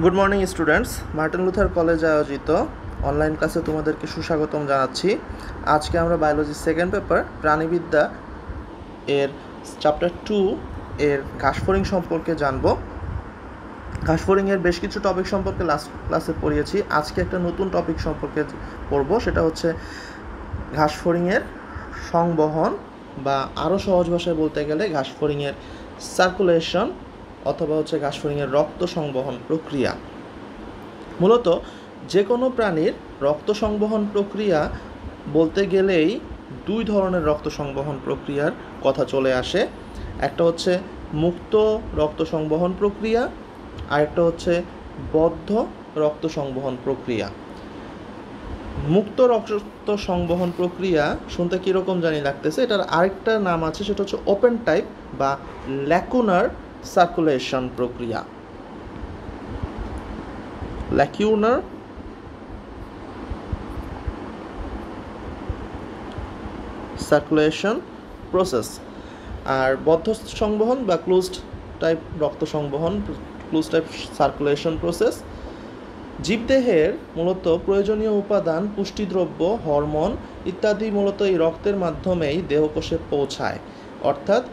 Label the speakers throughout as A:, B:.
A: Good morning students, Martin Luther কলেজে আয়োজিত online ক্লাসে তোমাদেরকে সুস্বাগতম জানাচ্ছি। আজকে আমরা বায়োলজি সেকেন্ড পেপার প্রাণীবিদ্যা এর চ্যাপ্টার 2 এর ঘাসফড়িং সম্পর্কে জানব। ঘাসফড়িংয়ের বেশ কিছু টপিক সম্পর্কে লাস্ট ক্লাসে পড়িয়েছি। আজকে একটা নতুন টপিক সম্পর্কে পড়ব, সেটা হচ্ছে ঘাসফড়িংয়ের সংবহন, বা আরও সহজ ভাষায় বলতে গেলে ঘাসফড়িংয়ের সার্কুলেশন অথবা হচ্ছে ঘাসফড়িংয়ের রক্ত সংবহন প্রক্রিয়া। মূলত যে কোনো প্রাণীর রক্ত সংবহন প্রক্রিয়া বলতে গেলেই দুই ধরনের রক্ত সংবহন প্রক্রিয়ার কথা চলে আসে। একটা হচ্ছে মুক্ত রক্ত সংবহন প্রক্রিয়া, আরেকটা হচ্ছে বদ্ধ রক্ত সংবহন প্রক্রিয়া। মুক্ত রক্ত সংবহন প্রক্রিয়া শুনতে কীরকম জানি লাগতেছে, এটার আরেকটা নাম আছে, সেটা হচ্ছে ওপেন টাইপ বা ল্যাকুনার সার্কুলেশন প্রক্রিয়া। ল্যাকিউনার সার্কুলেশন প্রসেস। আর বদ্ধ সংবহন বা ক্লোজড টাইপ রক্ত সংবহন, ক্লোজড টাইপ সার্কুলেশন প্রসেস। জীবদেহের মূলত প্রয়োজনীয় উপাদান, পুষ্টিদ্রব্য, হরমোন ইত্যাদি মূলত এই রক্তের মাধ্যমেই দেহকোষে পৌঁছায়। অর্থাৎ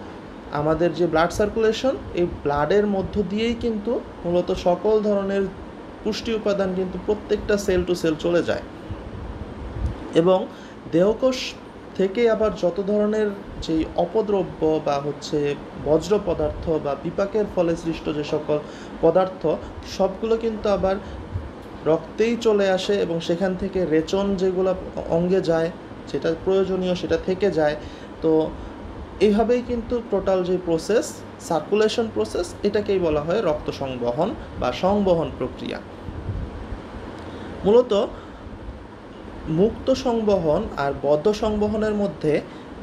A: আমাদের যে ব্লাড সার্কুলেশন, এই ব্লাডের মধ্য দিয়েই কিন্তু মূলত সকল ধরনের পুষ্টি উপাদান কিন্তু প্রত্যেকটা সেল টু সেল চলে যায়। এবং দেহকোষ থেকে আবার যত ধরনের যেই অপদ্রব্য বা হচ্ছে বজ্র পদার্থ বা বিপাকের ফলে সৃষ্ট যে সকল পদার্থ, সবগুলো কিন্তু আবার রক্তেই চলে আসে এবং সেখান থেকে রেচন যেগুলো অঙ্গে যায়, যেটা প্রয়োজনীয় সেটা থেকে যায়। তো এইভাবেই কিন্তু টোটাল যে প্রসেস, সার্কুলেশন প্রসেস, এটাকেই বলা হয় রক্ত সংবহন বা সংবহন প্রক্রিয়া। মূলত মুক্ত সংবহন আর বদ্ধ সংবহনের মধ্যে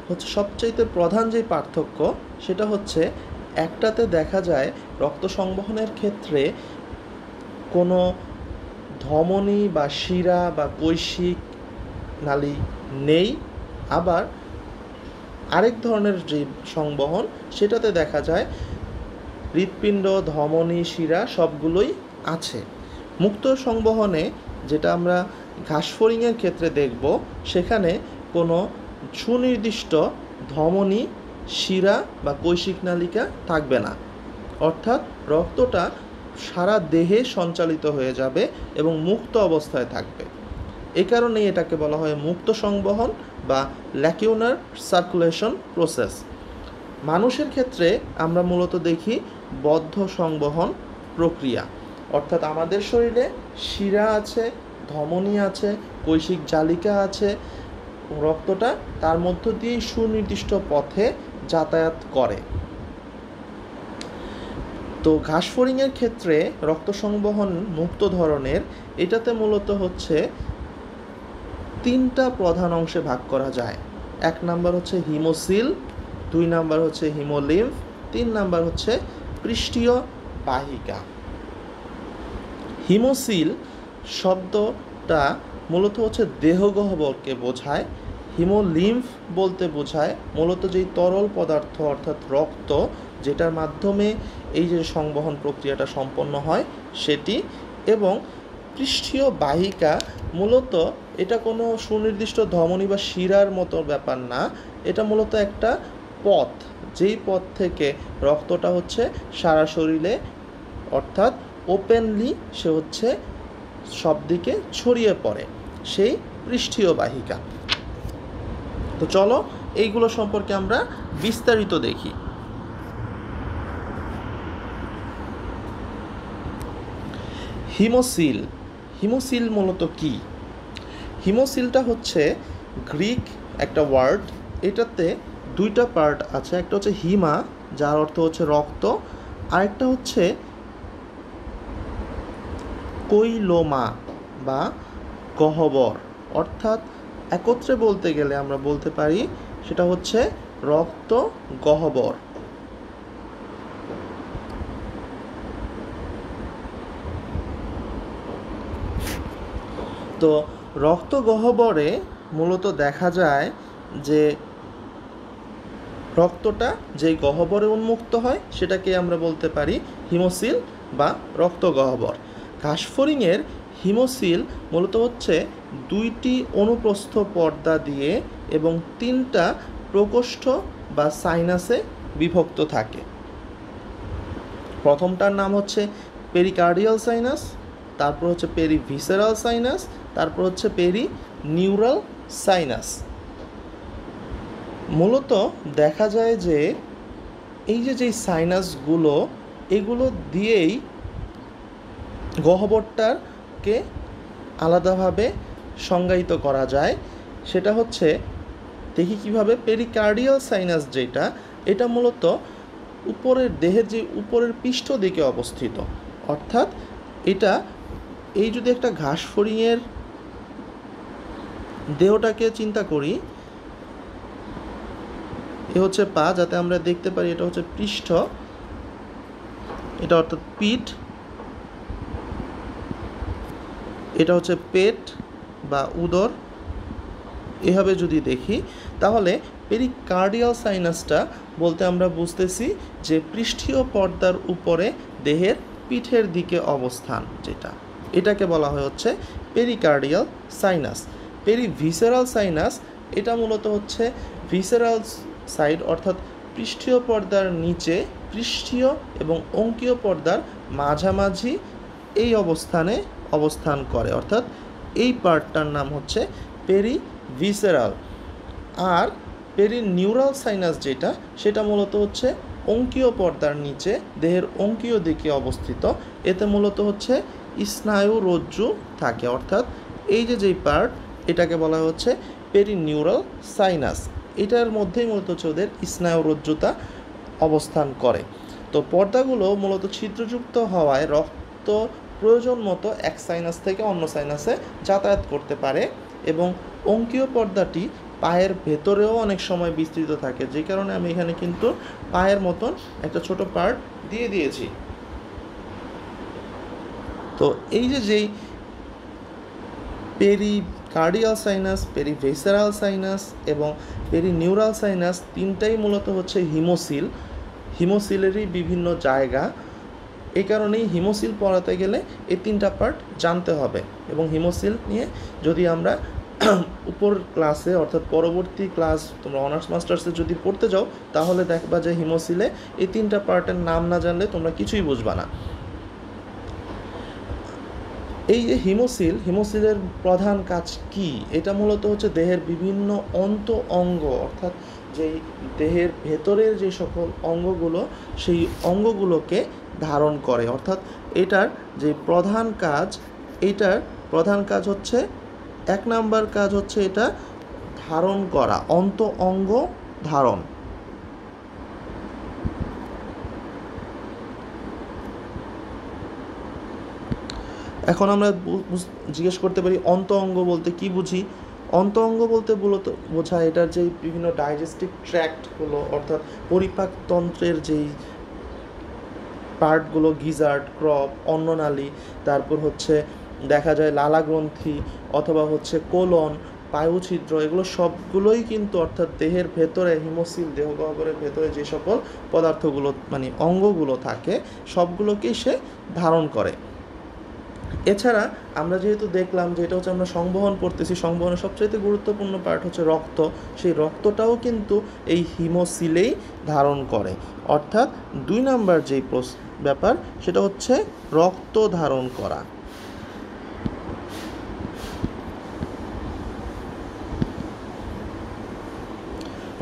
A: হচ্ছে সবচাইতে প্রধান যে পার্থক্য, সেটা হচ্ছে একটাতে দেখা যায় রক্ত সংবহনের ক্ষেত্রে কোনো ধমনী বা শিরা বা কৈশিক নালী নেই। আবার আরেক ধরনের যে সংবহন, সেটাতে দেখা যায় হৃৎপিণ্ড, ধমনী, শিরা সবগুলোই আছে। মুক্ত সংবহনে, যেটা আমরা ঘাসফড়িংয়ের ক্ষেত্রে দেখব, সেখানে কোনো সুনির্দিষ্ট ধমনী, শিরা বা কৈশিক নালিকা থাকবে না। অর্থাৎ রক্তটা সারা দেহে সঞ্চালিত হয়ে যাবে এবং মুক্ত অবস্থায় থাকবে। এই কারণেই এটাকে বলা হয় মুক্ত সংবহন বা ল্যাকিউনার সার্কুলেশন প্রসেস। মানুষের ক্ষেত্রে আমরা মূলত দেখি বদ্ধ সংবহন প্রক্রিয়া। অর্থাৎ আমাদের শরীরে শিরা আছে, ধমনী আছে, কৈশিক জালিকা আছে, রক্তটা তার মধ্য দিয়েই সুনির্দিষ্ট পথে যাতায়াত করে। তো ঘাসফড়িংয়ের ক্ষেত্রে রক্ত সংবহন মুক্ত ধরনের, এটাতে মূলত হচ্ছে তিনটা প্রধান অংশে ভাগ করা যায়। এক নাম্বার হচ্ছে হিমোসিল, দুই নাম্বার হচ্ছে হিমোলিম্ফ, তিন নাম্বার হচ্ছে পৃষ্ঠীয় বাহিকা। হিমোসিল শব্দটা মূলত হচ্ছে দেহগহ্বরকে বোঝায়। হিমোলিম্ফ বলতে বোঝায় মূলত যেই তরল পদার্থ অর্থাৎ রক্ত, যেটার মাধ্যমে এই যে সংবহন প্রক্রিয়াটা সম্পন্ন হয় সেটি। এবং পৃষ্ঠীয় বাহিকা মূলত এটা কোনো সুনির্দিষ্ট ধমনী বা শিরার মতো ব্যাপার না, এটা মূলত একটা পথ, যেই পথ থেকে রক্তটা হচ্ছে সারা শরীরে অর্থাৎ ওপেনলি সে হচ্ছে সব দিকে ছড়িয়ে পড়ে, সেই পৃষ্ঠীয় বাহিকা। তো চলো এইগুলো সম্পর্কে আমরা বিস্তারিত দেখি। হিমোসিল। হিমোসিল মূলত কি? হিমোসিলটা হচ্ছে গ্রিক একটা ওয়ার্ড। এটাতে দুইটা পার্ট আছে। একটা হচ্ছে হিমা, যার অর্থ হচ্ছে রক্ত, আরেকটা হচ্ছে কৈলোমা বা গহ্বর। অর্থাৎ একত্রে বলতে গেলে আমরা বলতে পারি সেটা হচ্ছে রক্ত গহ্বর। তো রক্ত গহ্বরে মূলত দেখা যায় যে রক্তটা যেই গহ্বরে উন্মুক্ত হয় সেটাকে আমরা বলতে পারি হিমোসিল বা রক্ত গহ্বর। ঘাসফড়িংয়ের হিমোসিল মূলত হচ্ছে 2টি অনুপ্রস্থ পর্দা দিয়ে এবং 3টা প্রকোষ্ঠ বা সাইনাসে বিভক্ত থাকে। প্রথমটার নাম হচ্ছে পেরিকার্ডিয়াল সাইনাস, তারপর হচ্ছে পেরিভিসেরাল সাইনাস, তারপর হচ্ছে পেরিনিউরাল সাইনাস। মূলত দেখা যায় যে এই যে সাইনাসগুলো, এগুলো দিয়েই গহ্বরটাকে আলাদাভাবে সংজ্ঞায়িত করা যায়। সেটা হচ্ছে দেখি কিভাবে। পেরিকার্ডিয়াল সাইনাস যেটা, এটা মূলত উপরের দেহের যে উপরের পৃষ্ঠ দিকে অবস্থিত। অর্থাৎ এটা এই যদি একটা ঘাসফড়িংয়ের দেহটাকে চিন্তা করি, এ হচ্ছে পা, যাতে আমরা দেখতে পারি এটা হচ্ছে পৃষ্ঠ, এটা অর্থাৎ পিঠ, এটা হচ্ছে পেট বা উদর। এভাবে যদি দেখি তাহলে পেরিকার্ডিয়াল সাইনাসটা বলতে আমরা বুঝতেছি যে পৃষ্ঠীয় পর্দার উপরে দেহের পিঠের দিকে অবস্থান, যেটা এটাকে বলা হয় হচ্ছে পেরিকার্ডিয়াল সাইনাস। পেরিভিসেরাল সাইনাস এটা মূলত হচ্ছে ভিসেরাল সাইড, অর্থাৎ পৃষ্ঠীয় পর্দার নিচে, পৃষ্ঠীয় এবং অঙ্কীয় পর্দার মাঝামাঝি এই অবস্থানে অবস্থান করে, অর্থাৎ এই পার্টটার নাম হচ্ছে পেরিভিসেরাল। আর পেরিনিউরাল সাইনাস যেটা, সেটা মূলত হচ্ছে অঙ্কীয় পর্দার নিচে, দেহের অঙ্কীয় দিকে অবস্থিত। এতে মূলত হচ্ছে স্নায়ুরজ্জু থাকে, অর্থাৎ এই যেই পার্ট, এটাকে বলা হচ্ছে পেরিনিউরাল সাইনাস। এটার মধ্যেই মূলত হচ্ছে ওদের স্নায়ুরজ্জুতা অবস্থান করে। তো পর্দাগুলো মূলত ছিদ্রযুক্ত হওয়ায় রক্ত প্রয়োজন মতো এক সাইনাস থেকে অন্য সাইনাসে যাতায়াত করতে পারে, এবং অঙ্কীয় পর্দাটি পায়ের ভেতরেও অনেক সময় বিস্তৃত থাকে, যে কারণে আমি এখানে কিন্তু পায়ের মতন একটা ছোট পার্ট দিয়ে দিয়েছি। তো এই যেই পেরিকার্ডিয়াল সাইনাস, পেরিভিসেরাল সাইনাস এবং পেরিনিউরাল সাইনাস, তিনটাই মূলত হচ্ছে হিমোসিল, হিমোসিলেরই বিভিন্ন জায়গা। এই কারণেই হিমোসিল পড়াতে গেলে এই 3টা পার্ট জানতে হবে। এবং হিমোসিল নিয়ে যদি আমরা উপর ক্লাসে, অর্থাৎ পরবর্তী ক্লাস তোমরা অনার্স মাস্টার্সে যদি পড়তে যাও, তাহলে দেখবা যে হিমোসিলে এই 3টা পার্টের নাম না জানলে তোমরা কিছুই বুঝবা না। এই যে হিমোসিলের প্রধান কাজ কি? এটা মূলত হচ্ছে দেহের বিভিন্ন অঙ্গ, অর্থাৎ যেই দেহের ভেতরের যে সকল অঙ্গগুলো, সেই অঙ্গগুলোকে ধারণ করে। অর্থাৎ এটার যে প্রধান কাজ হচ্ছে 1 নাম্বার কাজ হচ্ছে এটা ধারণ করা, অঙ্গ ধারণ। এখন আমরা জিজ্ঞেস করতে পারি অঙ্গ বলতে কি বুঝি। অঙ্গ বলতে মূলত বোঝায় এটার যে বিভিন্ন ডাইজেস্টিভ ট্র্যাক্টগুলো, অর্থাৎ পরিপাকতন্ত্রের যেই পার্টগুলো, গিজার্ড, ক্রপ, অন্ননালী, তারপর হচ্ছে দেখা যায় লালা গ্রন্থি অথবা হচ্ছে কোলন, পায়ুছিদ্র, এগুলো সবগুলোই কিন্তু, অর্থাৎ দেহের ভেতরে হিমোসিল, দেহগহ্বরের ভেতরে যে সকল পদার্থগুলো মানে অঙ্গগুলো থাকে, সবগুলোকেই সে ধারণ করে। এছাড়া আমরা যেহেতু দেখলাম যে এটা হচ্ছে আমরা সংবহন করতেছি, সংবহনের সবচেয়ে গুরুত্বপূর্ণ পার্ট হচ্ছে রক্ত, সেই রক্তটাও কিন্তু এই হিমোসিলেই ধারণ করে। অর্থাৎ 2 নাম্বার যেই ব্যাপার, সেটা হচ্ছে রক্ত ধারণ করা।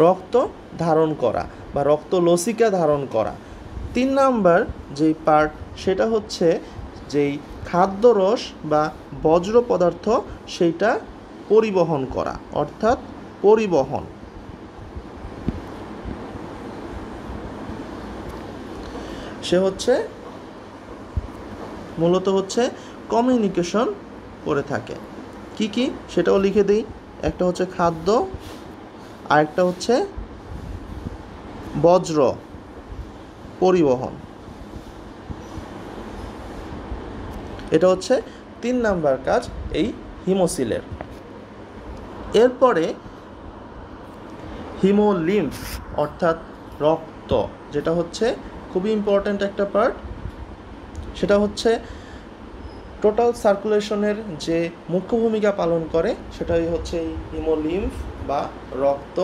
A: রক্ত ধারণ করা বা রক্তলসিকা ধারণ করা। 3 নাম্বার যেই পার্ট, সেটা হচ্ছে যেই খাদ্যরস বা বজ্র পদার্থ, সেইটা পরিবহন করা, অর্থাৎ পরিবহন। সে হচ্ছে মূলত হচ্ছে কমিউনিকেশন করে থাকে। কি সেটাও লিখে দিই। একটা হচ্ছে খাদ্য, আরেকটা হচ্ছে বজ্র পরিবহন। এটা হচ্ছে 3 নাম্বার কাজ এই হিমোসিলের। এরপরে হিমোলিম্ফ অর্থাৎ রক্ত, যেটা হচ্ছে খুবই ইম্পর্ট্যান্ট একটা পার্ট। সেটা হচ্ছে টোটাল সার্কুলেশনের যে মুখ্য ভূমিকা পালন করে সেটাই হচ্ছে এই হিমোলিম্ফ বা রক্ত।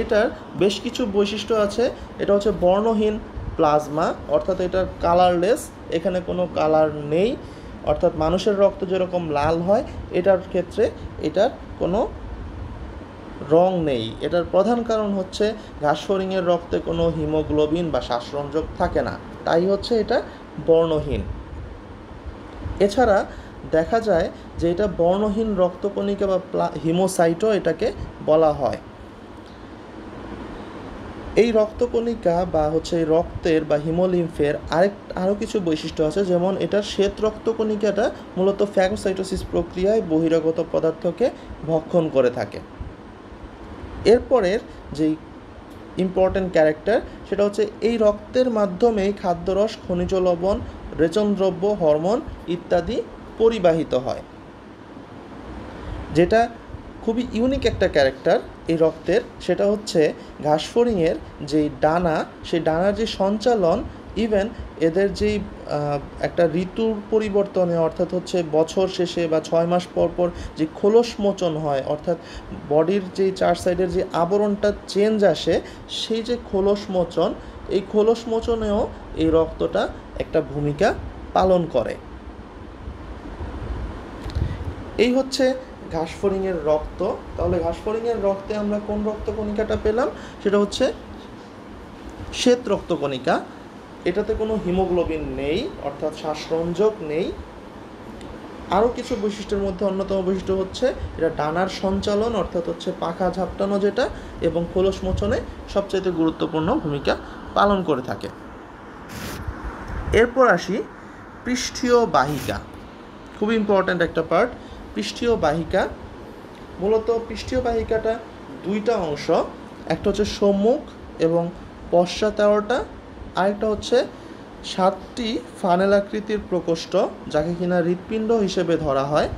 A: এটার বেশ কিছু বৈশিষ্ট্য আছে। এটা হচ্ছে বর্ণহীন প্লাজমা, অর্থাৎ এটার কালারলেস, এখানে কোনো কালার নেই। অর্থাৎ মানুষের রক্ত যেরকম লাল হয়, এটার ক্ষেত্রে এটার কোনো রং নেই। এটার প্রধান কারণ হচ্ছে ঘাসফড়িংয়ের রক্তে কোনো হিমোগ্লোবিন বা শ্বাসরঞ্জক থাকে না, তাই হচ্ছে এটা বর্ণহীন। এছাড়া দেখা যায় যে এটা বর্ণহীন রক্তকণিকা বা হিমোসাইটও এটাকে বলা হয়। এই রক্তকণিকা বা হচ্ছে এই রক্তের বা হিমোলিম্ফের আরও কিছু বৈশিষ্ট্য আছে, যেমন এটার শ্বেত রক্তকণিকাটা মূলত ফ্যাগোসাইটোসিস প্রক্রিয়ায় বহিরাগত পদার্থকে ভক্ষণ করে থাকে। এরপরের যেই ইম্পর্ট্যান্ট ক্যারেক্টার সেটা হচ্ছে এই রক্তের মাধ্যমেই খাদ্যরস, খনিজ লবণ, রেচনদ্রব্য, হরমোন ইত্যাদি পরিবাহিত হয়। যেটা খুবই ইউনিক একটা ক্যারেক্টার এই রক্তের, সেটা হচ্ছে ঘাসফড়িংয়ের যেই ডানা, সেই ডানার যে সঞ্চালন, ইভেন এদের যেই একটা ঋতুর পরিবর্তনে, অর্থাৎ হচ্ছে বছর শেষে বা 6 মাস পর পর যে খোলস মোচন হয়, অর্থাৎ বডির যেই 4 সাইডের যে আবরণটা চেঞ্জ আসে, সেই যে খোলস মোচন, এই খোলস মোচনেও এই রক্তটা একটা ভূমিকা পালন করে। এই হচ্ছে ঘাসফড়িংয়ের রক্ত। তাহলে ঘাসফড়িংয়ের রক্তে আমরা কোন রক্তকণিকাটা পেলাম? সেটা হচ্ছে শ্বেত রক্তকণিকা। এটাতে কোনো হিমোগ্লোবিন নেই, অর্থাৎ শ্বাসরঞ্জক নেই। আরও কিছু বৈশিষ্ট্যের মধ্যে অন্যতম বৈশিষ্ট্য হচ্ছে এটা ডানার সঞ্চালন, অর্থাৎ হচ্ছে পাখা ঝাপটানো যেটা, এবং খোলস মোচনে সবচাইতে গুরুত্বপূর্ণ ভূমিকা পালন করে থাকে। এরপর আসি পৃষ্ঠীয় বাহিকা। খুব ইম্পর্ট্যান্ট একটা পার্ট, পৃষ্ঠীয় বাহিকা। মূলত পৃষ্ঠীয় বাহিকাটা দুইটা অংশ, একটা হচ্ছে সম্মুখ এবং পশ্চাৎ আওরটা, আরেকটা হচ্ছে 7টি ফানেল আকৃতির প্রকোষ্ঠ, যাকে কিনা হৃৎপিণ্ড হিসেবে ধরা হয়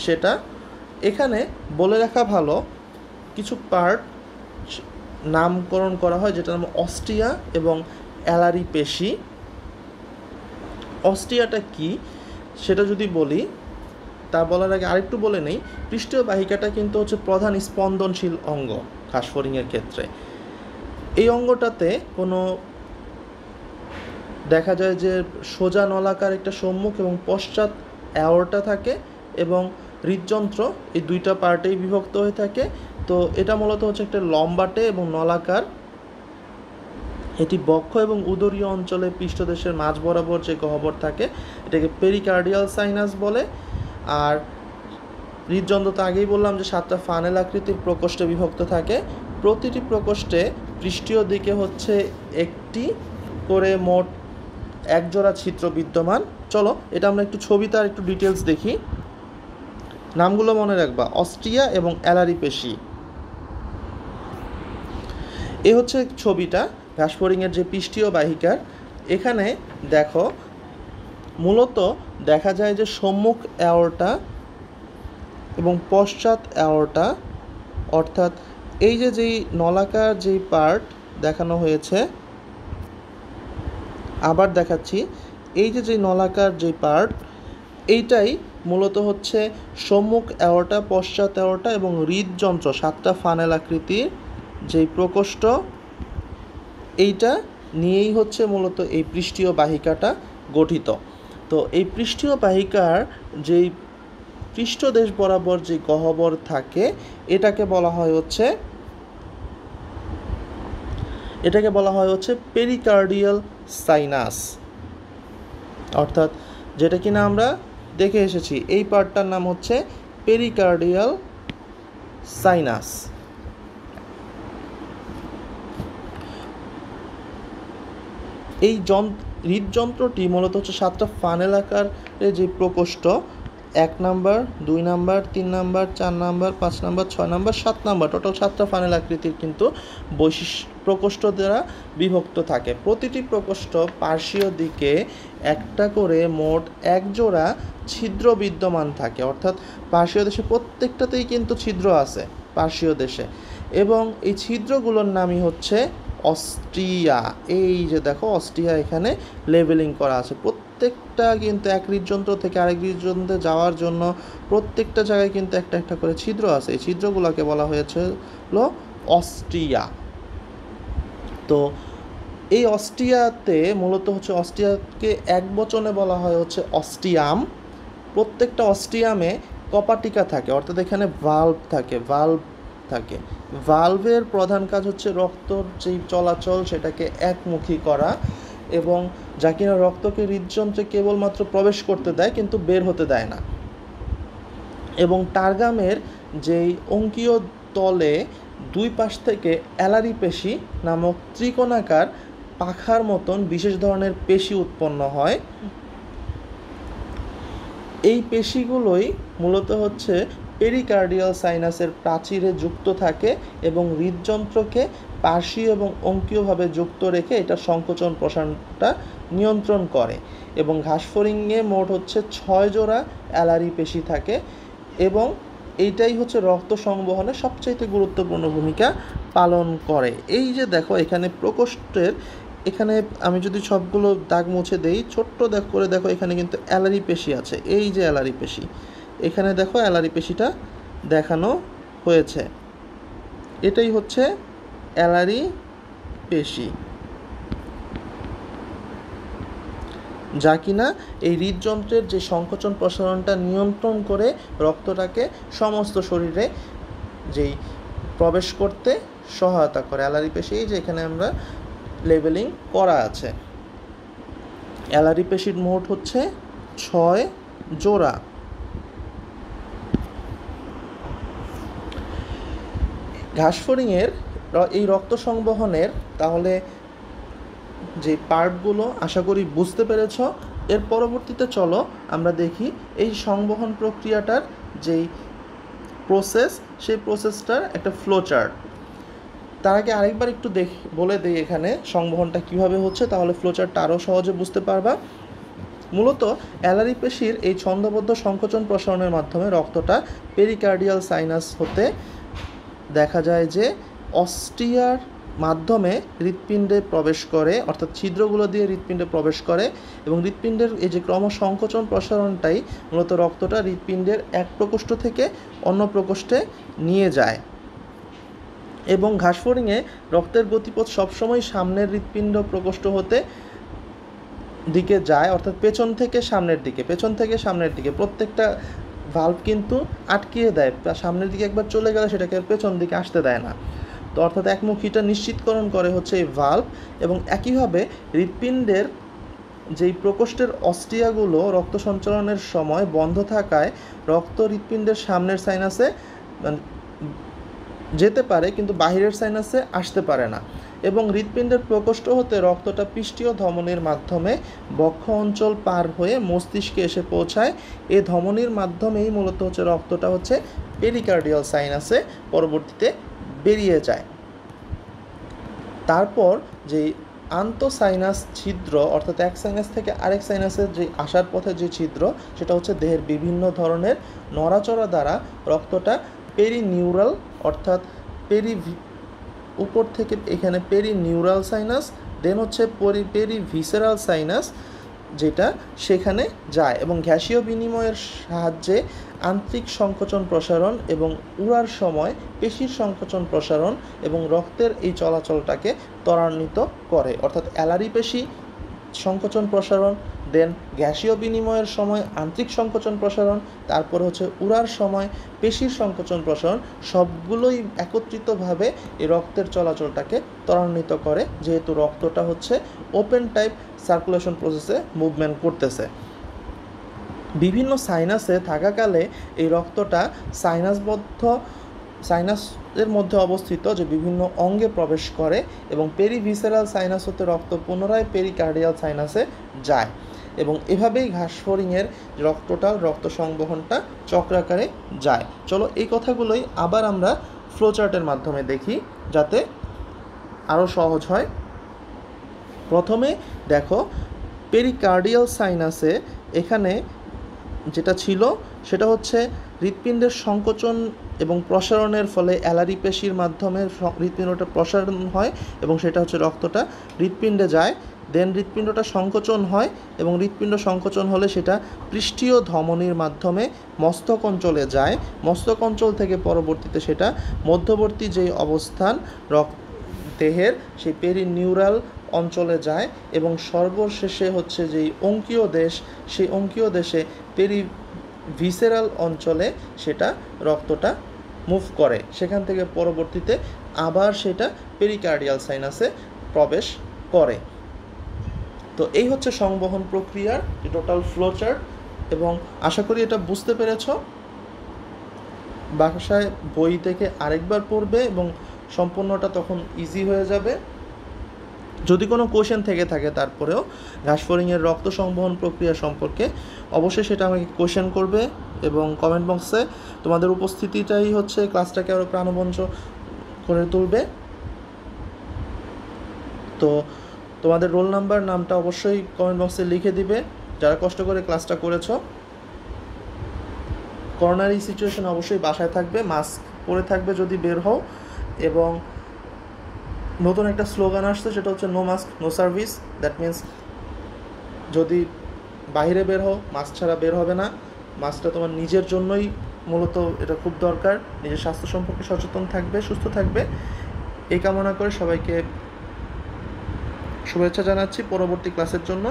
A: সেটা। এখানে বলে রাখা ভালো, কিছু পার্ট নামকরণ করা হয় যেটার নাম অস্টিয়া এবং অ্যালারি পেশি। অস্টিয়াটা কি সেটা যদি বলি, তা বলার আগে আরেকটু বলে নেই, পৃষ্ঠীয় বাহিকাটা কিন্তু হচ্ছে প্রধান স্পন্দনশীল অঙ্গ ঘাসফড়িংয়ের ক্ষেত্রে। এই অঙ্গটাতে কোনো দেখা যায় যে সোজা নলাকার একটা সম্মুখ এবং পশ্চাৎ অ্যাওরটা থাকে, এবং হৃদযন্ত্র এই দুইটা পার্টেই বিভক্ত হয়ে থাকে। তো এটা মূলত হচ্ছে একটা লম্বাটে এবং নলাকার। এটি বক্ষ এবং উদরীয় অঞ্চলে পৃষ্ঠদেশের মাঝ বরাবর যে গহ্বর থাকে এটাকে পেরিকার্ডিয়াল সাইনাস বলে। আর হৃদযন্ত্র তো আগেই বললাম যে 7টা ফানেল আকৃতির প্রকোষ্ঠে বিভক্ত থাকে। প্রতিটি প্রকোষ্ঠে পৃষ্ঠীয় দিকে হচ্ছে একটি করে মোট একজোড়া ছিদ্র বিদ্যমান। চলো এটা আমরা একটু ছবিতে আর একটু ডিটেলস দেখি। নামগুলো মনে রাখবা, অস্টিয়া এবং অ্যালারি পেশি। এ হচ্ছে ছবিটা ঘাসফড়িংয়ের যে পৃষ্ঠীয় বাহিকার। এখানে দেখো মূলত দেখা যায় যে সম্মুখ অ্যাওরটা এবং পশ্চাৎ অ্যাওরটা, অর্থাৎ এই যে যেই নলাকার যেই পার্ট দেখানো হয়েছে, আবার দেখাচ্ছি, এই যে যেই নলাকার যেই পার্ট, এইটাই মূলত হচ্ছে সম্মুখ অ্যাওরটা, পশ্চাৎ অ্যাওরটা এবং হৃদযন্ত্র 7টা ফানেল আকৃতির যেই প্রকোষ্ঠ, এইটা নিয়েই হচ্ছে মূলত এই পৃষ্ঠীয় বাহিকাটা গঠিত। তো এই পৃষ্ঠীয় বাহিকার যেই পৃষ্ঠদেশ বরাবর যে গহ্বর থাকে এটাকে বলা হয় হচ্ছে পেরিকার্ডিয়াল সাইনাস, অর্থাৎ যেটা কিনা আমরা দেখে এসেছি, এই পার্টটার নাম হচ্ছে পেরিকার্ডিয়াল সাইনাস। এই হৃদযন্ত্রটি মূলত হচ্ছে 7টা ফানেল আকারের যে প্রকোষ্ঠ, 1 number, 2 number, 3 number, 4 number, 5 number, 6 number, 7 number, total 7টা ফানেল আকৃতির কিন্তু প্রকোষ্ঠ দ্বারা বিভক্ত থাকে। প্রতিটি প্রকোষ্ঠ পার্শ্বীয় দিকে একটা করে মোট 1 জোড়া ছিদ্র বিদ্যমান থাকে, অর্থাৎ পার্শ্বীয় দেশে প্রত্যেকটাতেই কিন্তু ছিদ্র আছে পার্শ্বীয় দেশে, এবং এই ছিদ্রগুলোর নামই হচ্ছে অস্টিয়া। এই যে দেখো অস্টিয়া এখানে লেবেলিং করা আছে, প্রত্যেকটা কিন্তু এক হৃদযন্ত্র থেকে আরেক হৃদযন্ত্রে যাওয়ার জন্য প্রত্যেকটা জায়গায় কিন্তু একটা একটা করে ছিদ্র আছে। এই ছিদ্রগুলোকে বলা হয়েছে হলো অস্টিয়া। তো এই অস্টিয়াতে মূলত হচ্ছে অস্টিয়াকে এক বচনে বলা হয় হচ্ছে অস্টিয়াম। প্রত্যেকটা অস্টিয়ামে কপাটিকা থাকে, অর্থাৎ এখানে ভাল্ব থাকে। ভালভের প্রধান কাজ হচ্ছে রক্তর যেই চলাচল সেটাকে একমুখী করা, এবং যা কিনা রক্তকে হৃদযন্ত্রে কেবলমাত্র প্রবেশ করতে দেয় কিন্তু বের হতে দেয় না। এবং টার্গামের যেই অঙ্কীয় তলে দুই পাশ থেকে অ্যালারি পেশি নামক ত্রিকোণাকার পাখার মতন বিশেষ ধরনের পেশি উৎপন্ন হয়। এই পেশিগুলোই মূলত হচ্ছে পেরিকার্ডিয়াল সাইনাসের প্রাচীরে যুক্ত থাকে এবং হৃদযন্ত্রকে পার্শ্বীয় এবং অঙ্কীয়ভাবে যুক্ত রেখে এটা সংকোচন প্রসারণটা নিয়ন্ত্রণ করে। এবং ঘাসফড়িংয়ে মোট হচ্ছে 6 জোড়া অ্যালারি পেশি থাকে, এবং এইটাই হচ্ছে রক্ত সংবহনে সবচাইতে গুরুত্বপূর্ণ ভূমিকা পালন করে। এই যে দেখো এখানে প্রকোষ্ঠের এখানে আমি যদি সবগুলো দাগ মুছে দেই, ছোট্ট করে দেখো এখানে কিন্তু অ্যালারি পেশি আছে। এই যে অ্যালারি পেশি, এখানে দেখো অ্যালারি পেশিটা দেখানো হয়েছে, এটাই হচ্ছে অ্যালারি পেশি, যা কিনা এই হৃদযন্ত্রের যে সংকোচন প্রসারণটা নিয়ন্ত্রণ করে রক্তটাকে সমস্ত শরীরে যেই প্রবেশ করতে সহায়তা করে। অ্যালারি পেশি যে এখানে আমরা লেবেলিং করা আছে। অ্যালারি পেশির মোট হচ্ছে 6 জোড়া। ঘাসফড়িংয়ের এই রক্ত সংবহনের তাহলে যে পার্টগুলো আশা করি বুঝতে পেরেছ। এর পরবর্তীতে চলো আমরা দেখি এই সংবহন প্রক্রিয়াটার যেই প্রসেস, সেই প্রসেসটার একটা ফ্লো চার্ট। তার আগে আরেকবার একটু বলে দিই এখানে সংবহনটা কিভাবে হচ্ছে, তাহলে ফ্লো চার্টটা আরও সহজে বুঝতে পারবা। মূলত অ্যালারি পেশির এই ছন্দবদ্ধ সংকোচন প্রসারণের মাধ্যমে রক্তটা পেরিকার্ডিয়াল সাইনাস হতে দেখা যায় যে অস্টিয়ার মাধ্যমে হৃৎপিণ্ডে প্রবেশ করে, অর্থাৎ ছিদ্রগুলো দিয়ে হৃৎপিণ্ডে প্রবেশ করে, এবং হৃৎপিণ্ডের এই যে ক্রমসংকোচন প্রসারণটাই মূলত রক্তটা হৃৎপিণ্ডের এক প্রকোষ্ঠ থেকে অন্য প্রকোষ্ঠে নিয়ে যায়। এবং ঘাসফড়িংয়ে রক্তের গতিপথ সবসময় সামনের হৃৎপিণ্ড প্রকোষ্ঠ হতে দিকে যায়, অর্থাৎ পেছন থেকে সামনের দিকে প্রত্যেকটা ভাল্ব কিন্তু আটকিয়ে দেয়, সামনের দিকে একবার চলে গেলে সেটাকে পেছন দিকে আসতে দেয় না। তো অর্থাৎ একমুখীটা নিশ্চিতকরণ করে হচ্ছে এই ভাল্ব। এবং একইভাবে হৃৎপিণ্ডের যেই প্রকোষ্ঠের অস্টিয়াগুলো রক্ত সঞ্চালনের সময় বন্ধ থাকায় রক্ত হৃৎপিণ্ডের সামনের সাইনাসে যেতে পারে কিন্তু বাহিরের সাইনাসে আসতে পারে না। এবং হৃৎপিণ্ডের প্রকোষ্ঠ হতে রক্তটা পৃষ্ঠীয় ধমনীর মাধ্যমে বক্ষ অঞ্চল পার হয়ে মস্তিষ্কে এসে পৌঁছায়। এই ধমনীর মাধ্যমেই মূলত হচ্ছে রক্তটা হচ্ছে পেরিকার্ডিয়াল সাইনাসে পরবর্তীতে বেরিয়ে যায়। তারপর যে আন্তঃসাইনাস ছিদ্র, অর্থাৎ এক সাইনাস থেকে আরেক সাইনাসের যে আসার পথে যে ছিদ্র, সেটা হচ্ছে দেহের বিভিন্ন ধরনের নড়াচড়া দ্বারা রক্তটা পেরিনিউরাল, অর্থাৎ উপর থেকে এখানে পেরিনিউরাল সাইনাস, দেন হচ্ছে পেরিভিসেরাল সাইনাস, যেটা সেখানে যায় এবং গ্যাসীয় বিনিময়ের সাহায্যে আন্তরিক সংকোচন প্রসারণ এবং উড়ার সময় পেশির সংকোচন প্রসারণ এবং রক্তের এই চলাচলটাকে ত্বরান্বিত করে। অর্থাৎ অ্যালারি পেশি সংকোচন প্রসারণ, দেন গ্যাসীয় বিনিময়ের সময় আন্তরিক সংকোচন প্রসারণ, তারপর হচ্ছে উড়ার সময় পেশির সংকোচন প্রসারণ, সবগুলোই একত্রিতভাবে এই রক্তের চলাচলটাকে ত্বরান্বিত করে, যেহেতু রক্তটা হচ্ছে ওপেন টাইপ সার্কুলেশন প্রসেসে মুভমেন্ট করতেছে। বিভিন্ন সাইনাসে থাকাকালে এই রক্তটা সাইনাসের মধ্যে অবস্থিত যে বিভিন্ন অঙ্গে প্রবেশ করে এবং পেরিভিসেরাল সাইনাস হতে রক্ত পুনরায় পেরিকার্ডিয়াল সাইনাসে যায় এবং এভাবেই ঘাসফড়িংয়ের রক্ত সংবহনটা চক্রাকারে যায়। চলো এই কথাগুলোই আবার আমরা ফ্লোচার্টের মাধ্যমে দেখি যাতে আরও সহজ হয়। প্রথমে দেখো পেরিকার্ডিয়াল সাইনাসে এখানে যেটা ছিল সেটা হচ্ছে হৃৎপিণ্ডের সংকোচন এবং প্রসারণের ফলে অ্যালারি পেশির মাধ্যমে হৃৎপিণ্ডটা প্রসারণ হয় এবং সেটা হচ্ছে রক্তটা হৃৎপিণ্ডে যায়। দেন হৃৎপিণ্ডটা সংকোচন হয় এবং হৃৎপিণ্ড সংকোচন হলে সেটা পৃষ্ঠীয় ধমনীর মাধ্যমে মস্তক অঞ্চলে যায়। মস্তক অঞ্চল থেকে পরবর্তীতে সেটা মধ্যবর্তী যেই অবস্থান দেহের সেই পেরিনিউরাল অঞ্চলে যায় এবং সর্বশেষে হচ্ছে যেই অঙ্কীয় দেশ, সেই অঙ্কীয় দেশে ভিসেরাল অঞ্চলে সেটা রক্তটা মুভ করে, সেখান থেকে পরবর্তীতে আবার সেটা পেরিকার্ডিয়াল সাইনাসে প্রবেশ করে। তো এই হচ্ছে সংবহন প্রক্রিয়ার টোটাল ফ্লোচার্ট, এবং আশা করি এটা বুঝতে পেরেছ। বাসায় বই থেকে আরেকবার পড়বে এবং সম্পূর্ণটা তখন ইজি হয়ে যাবে। যদি কোনো কোশ্চেন থেকে থাকে তারপরেও ঘাসফড়িংয়ের রক্ত সংবহন প্রক্রিয়া সম্পর্কে অবশ্যই সেটা আমাকে কোশ্চেন করবে এবং কমেন্ট বক্সে তোমাদের উপস্থিতিটাই হচ্ছে ক্লাসটাকে আরও প্রাণবন্ত করে তুলবে। তো তোমাদের রোল নাম্বার নামটা অবশ্যই কমেন্ট বক্সে লিখে দিবে যারা কষ্ট করে ক্লাসটা করেছো। করোনারি সিচুয়েশন অবশ্যই বাসায় থাকবে, মাস্ক পরে থাকবে যদি বের হও, এবং নতুন একটা স্লোগান আসছে সেটা হচ্ছে no mask no service. That means যদি বাইরে বের হও মাস্ক ছাড়া বের হবে না। মাস্কটা তোমার নিজের জন্যই মূলত এটা খুব দরকার, নিজের স্বাস্থ্য সম্পর্কে সচেতন থাকবে, সুস্থ থাকবে, এই কামনা করে সবাইকে শুভেচ্ছা জানাচ্ছি পরবর্তী ক্লাসের জন্য।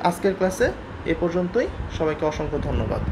A: আজকের ক্লাসে এ পর্যন্তই, সবাইকে অসংখ্য ধন্যবাদ।